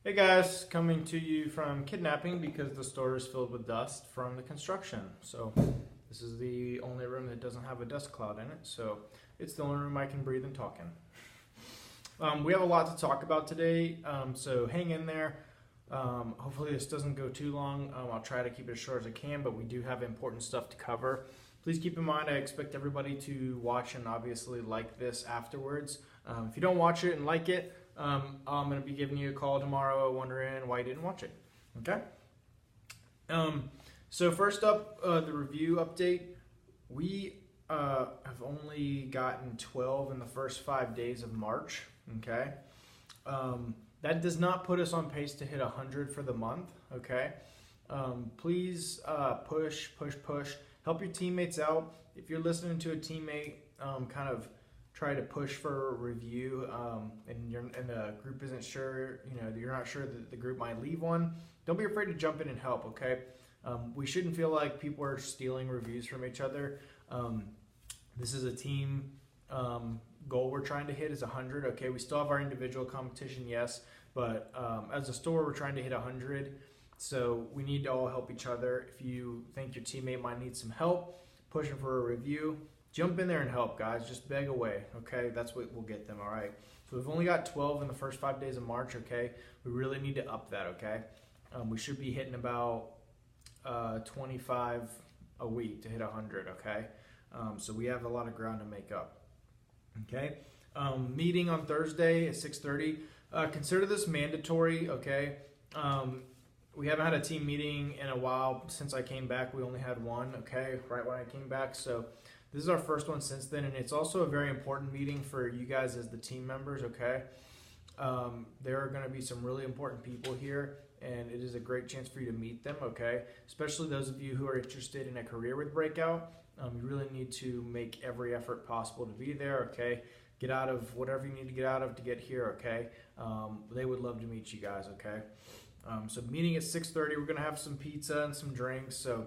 Hey guys, coming to you from kidnapping because the store is filled with dust from the construction. So this is the only room that doesn't have a dust cloud in it. So it's the only room I can breathe and talk in. We have a lot to talk about today, so hang in there. Hopefully this doesn't go too long. I'll try to keep it as short as I can, but we do have important stuff to cover. Please keep in mind I expect everybody to watch and obviously like this afterwards. If you don't watch it and like it, I'm going to be giving you a call tomorrow wondering why you didn't watch it. Okay? So first up, the review update. We have only gotten 12 in the first 5 days of March. Okay? That does not put us on pace to hit 100 for the month. Okay? Please push. Help your teammates out. If you're listening to a teammate kind of try to push for a review and the group isn't sure, you're not sure that the group might leave one, don't be afraid to jump in and help, okay? We shouldn't feel like people are stealing reviews from each other. This is a team goal we're trying to hit is 100, okay? We still have our individual competition, yes, but as a store, we're trying to hit 100. So we need to all help each other. If you think your teammate might need some help pushing for a review, jump in there and help, guys. Just beg away, okay? That's what will get them, all right? So we've only got 12 in the first 5 days of March, okay? We really need to up that, okay? We should be hitting about 25 a week to hit 100, okay? So we have a lot of ground to make up, okay? Meeting on Thursday at 6:30. Consider this mandatory, okay? We haven't had a team meeting in a while. Since I came back, we only had one, okay, right when I came back. So this is our first one since then, and it's also a very important meeting for you guys as the team members, okay? There are going to be some really important people here, and it is a great chance for you to meet them, okay? Especially those of you who are interested in a career with Breakout. You really need to make every effort possible to be there, okay? Get out of whatever you need to get out of to get here, okay? They would love to meet you guys, okay? So meeting at 6:30, we're going to have some pizza and some drinks, so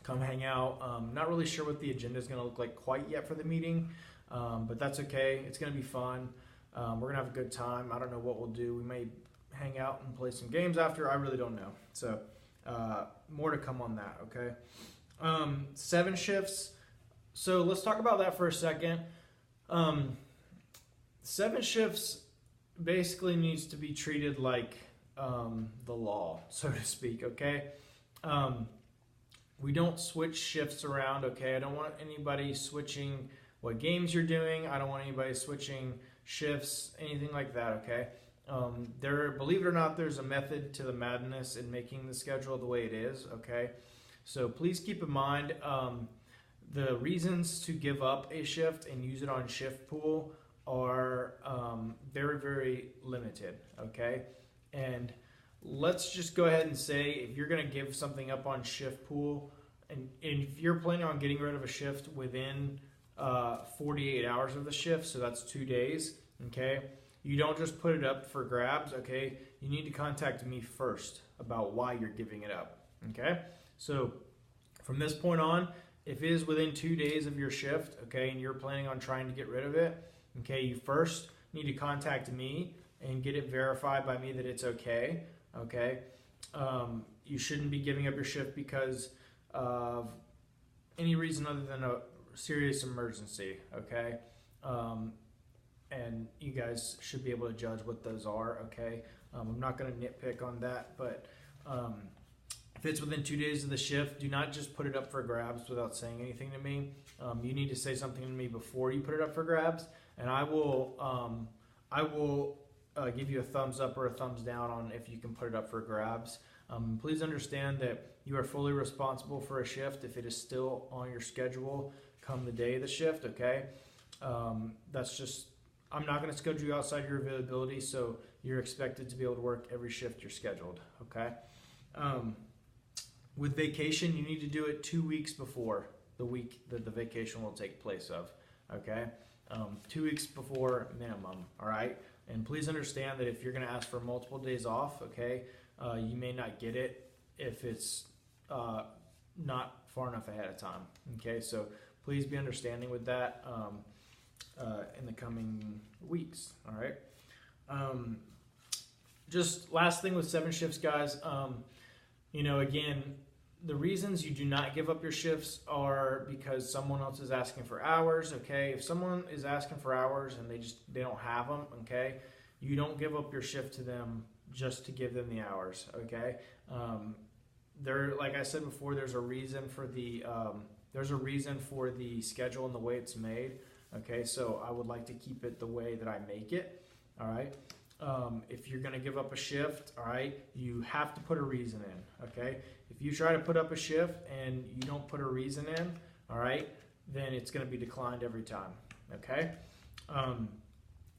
come hang out. Not really sure what the agenda is going to look like quite yet for the meeting, but that's okay. It's going to be fun. We're going to have a good time. I don't know what we'll do. We may hang out and play some games after. I really don't know. So more to come on that, okay? 7 shifts. So let's talk about that for a second. 7 shifts basically needs to be treated like the law, so to speak, okay? We don't switch shifts around, okay? I don't want anybody switching what games you're doing. I don't want anybody switching shifts, anything like that, okay? Believe it or not, there's a method to the madness in making the schedule the way it is, okay? So please keep in mind the reasons to give up a shift and use it on shift pool are very, very limited, okay? And let's just go ahead and say if you're going to give something up on shift pool and if you're planning on getting rid of a shift within 48 hours of the shift, so that's 2 days, okay, you don't just put it up for grabs, okay, you need to contact me first about why you're giving it up, okay? So from this point on, if it is within 2 days of your shift, okay, and you're planning on trying to get rid of it, okay, you first need to contact me and get it verified by me that it's okay, okay? You shouldn't be giving up your shift because of any reason other than a serious emergency, okay? And you guys should be able to judge what those are, okay? I'm not going to nitpick on that, but if it's within 2 days of the shift, do not just put it up for grabs without saying anything to me. You need to say something to me before you put it up for grabs, and I will give you a thumbs up or a thumbs down on if you can put it up for grabs. Please understand that you are fully responsible for a shift if it is still on your schedule come the day of the shift, okay? That's just, I'm not going to schedule you outside your availability, so you're expected to be able to work every shift you're scheduled, okay? With vacation, you need to do it 2 weeks before the week that the vacation will take place of, okay? 2 weeks before minimum, all right? And please understand that if you're going to ask for multiple days off, okay, you may not get it if it's not far enough ahead of time, okay? So please be understanding with that in the coming weeks, all right? just last thing with 7 shifts, guys. Again, the reasons you do not give up your shifts are because someone else is asking for hours. Okay, if someone is asking for hours and they don't have them, okay, you don't give up your shift to them just to give them the hours. Okay, like I said before, there's a reason for the schedule and the way it's made. Okay, so I would like to keep it the way that I make it. All right. If you're going to give up a shift, all right, you have to put a reason in, okay? If you try to put up a shift and you don't put a reason in, all right, then it's going to be declined every time, okay?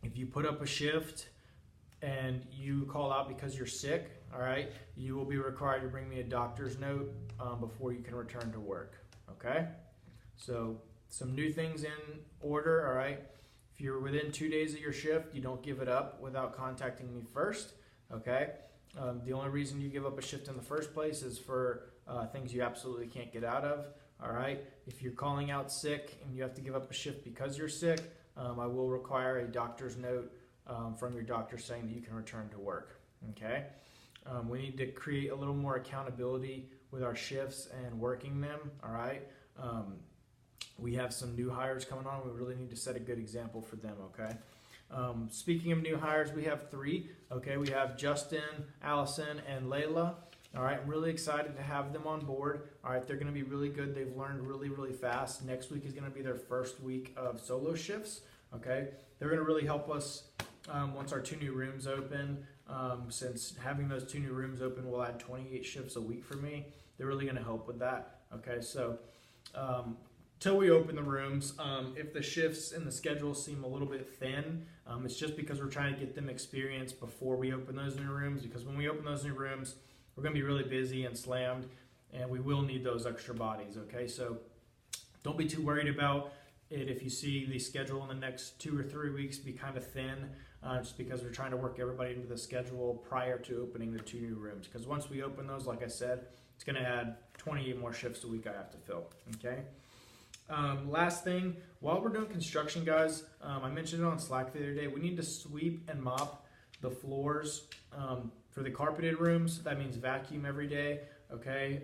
If you put up a shift and you call out because you're sick, all right, you will be required to bring me a doctor's note before you can return to work, okay? So some new things in order, all right? If you're within 2 days of your shift, you don't give it up without contacting me first, okay? The only reason you give up a shift in the first place is for things you absolutely can't get out of, all right? If you're calling out sick and you have to give up a shift because you're sick, I will require a doctor's note from your doctor saying that you can return to work, okay? We need to create a little more accountability with our shifts and working them, all right? We have some new hires coming on. We really need to set a good example for them, okay? Speaking of new hires, we have 3, okay? We have Justin, Allison, and Layla. All right, I'm really excited to have them on board. All right, they're going to be really good. They've learned really, really fast. Next week is going to be their first week of solo shifts, okay? They're going to really help us once our 2 new rooms open. Since having those 2 new rooms open will add 28 shifts a week for me. They're really going to help with that, okay? So, till we open the rooms, if the shifts in the schedule seem a little bit thin, it's just because we're trying to get them experience before we open those new rooms, because when we open those new rooms, we're going to be really busy and slammed, and we will need those extra bodies, okay? So don't be too worried about it if you see the schedule in the next 2 or 3 weeks be kind of thin, just because we're trying to work everybody into the schedule prior to opening the 2 new rooms, because once we open those, like I said, it's going to add 28 more shifts a week I have to fill, okay? Last thing, while we're doing construction, guys, I mentioned it on Slack the other day, we need to sweep and mop the floors for the carpeted rooms. That means vacuum every day, okay?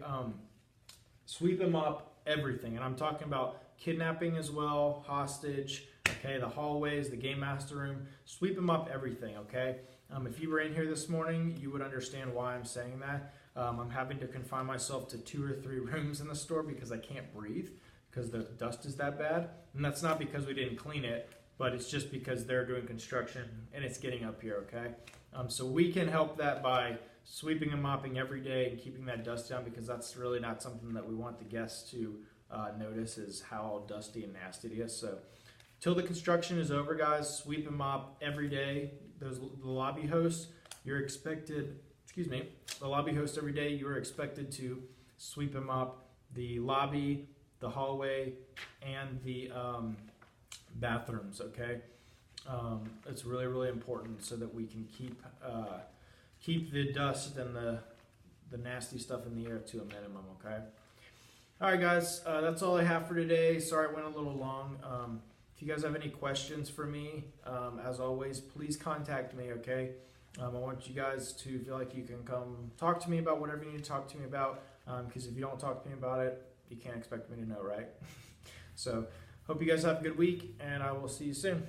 Sweep and mop everything, and I'm talking about kidnapping as well, hostage, okay, the hallways, the game master room. Sweep and mop everything, okay? If you were in here this morning, you would understand why I'm saying that. I'm having to confine myself to 2 or 3 rooms in the store because I can't breathe, because the dust is that bad. And that's not because we didn't clean it, but it's just because they're doing construction and it's getting up here, okay? So we can help that by sweeping and mopping every day and keeping that dust down, because that's really not something that we want the guests to notice, is how dusty and nasty it is. So till the construction is over, guys, sweep and mop every day. The lobby hosts, the lobby hosts every day, you are expected to sweep and mop the lobby, the hallway, and the bathrooms, okay? It's really, really important so that we can keep the dust and the nasty stuff in the air to a minimum, okay? All right, guys, that's all I have for today. Sorry I went a little long. If you guys have any questions for me, as always, please contact me, okay? I want you guys to feel like you can come talk to me about whatever you need to talk to me about, because if you don't talk to me about it, you can't expect me to know, right? So, hope you guys have a good week, and I will see you soon.